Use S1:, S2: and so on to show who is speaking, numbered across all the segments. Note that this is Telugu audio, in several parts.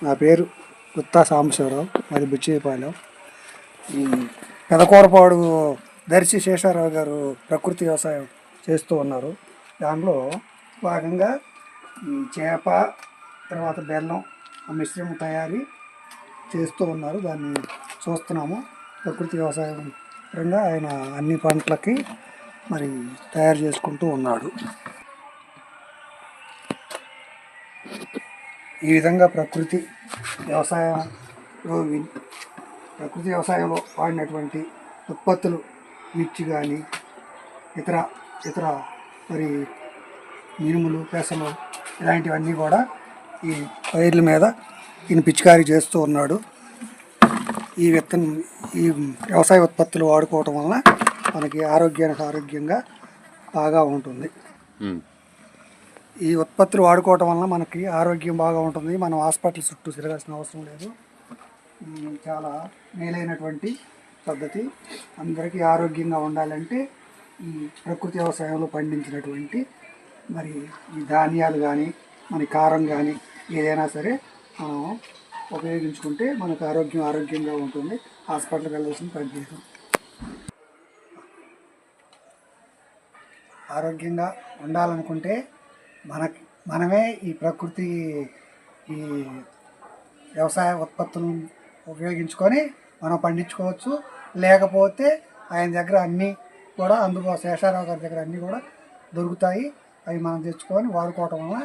S1: నా పేరు గుత్తా సాంబశివరావు, మాది బుచ్చిపాలెం. ఈ పెదకూరపాడు దర్శి శేషారావు గారు ప్రకృతి వ్యవసాయం చేస్తూ ఉన్నారు. దానిలో భాగంగా ఈ చేప తర్వాత బెల్లం మిశ్రమం తయారీ చేస్తూ ఉన్నారు. దాన్ని చూస్తున్నాము. ప్రకృతి వ్యవసాయం పరంగా ఆయన అన్ని పంటలకి మరి తయారు చేసుకుంటూ ఉన్నాడు. ఈ విధంగా ప్రకృతి వ్యవసాయంలో వాడినటువంటి ఉత్పత్తులు మిర్చి కానీ ఇతర ఇతర మరి మినుములు, పెసలు ఇలాంటివన్నీ కూడా ఈ పైర్ల మీద ఈయన పిచికారీ చేస్తూ ఉన్నాడు. ఈ వ్యవసాయ ఉత్పత్తులు వాడుకోవటం వలన మనకి ఆరోగ్యంగా బాగా ఉంటుంది. ఈ ఉత్పత్తులు వాడుకోవటం వలన మనకి ఆరోగ్యం బాగా ఉంటుంది. మనం హాస్పిటల్ చుట్టూ తిరగాల్సిన అవసరం లేదు. చాలా మేలైనటువంటి పద్ధతి. అందరికీ ఆరోగ్యంగా ఉండాలంటే ఈ ప్రకృతి వ్యవసాయంలో పండించినటువంటి మరి ఈ ధాన్యాలు కానీ మన కారం కానీ ఏదైనా సరే మనం ఉపయోగించుకుంటే మనకు ఆరోగ్యంగా ఉంటుంది. హాస్పిటల్కి వెళ్ళాల్సిన పని లేదు. ఆరోగ్యంగా ఉండాలనుకుంటే మనమే ఈ ప్రకృతి ఈ వ్యవసాయ ఉత్పత్తులను ఉపయోగించుకొని మనం పండించుకోవచ్చు. లేకపోతే ఆయన దగ్గర అన్నీ కూడా శేషారావు గారి దగ్గర అన్నీ కూడా దొరుకుతాయి. అవి మనం తెచ్చుకొని వాడుకోవటం వల్ల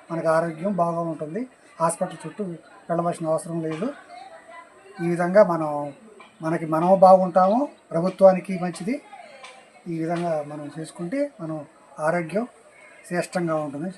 S1: మనకు ఆరోగ్యం బాగా ఉంటుంది. హాస్పిటల్ చుట్టూ వెళ్ళవలసిన అవసరం లేదు. ఈ విధంగా మనం బాగుంటాము, ప్రభుత్వానికి మంచిది. ఈ విధంగా మనం చేసుకుంటే మనం ఆరోగ్యం శ్రేష్టంగా ఉంటుంది.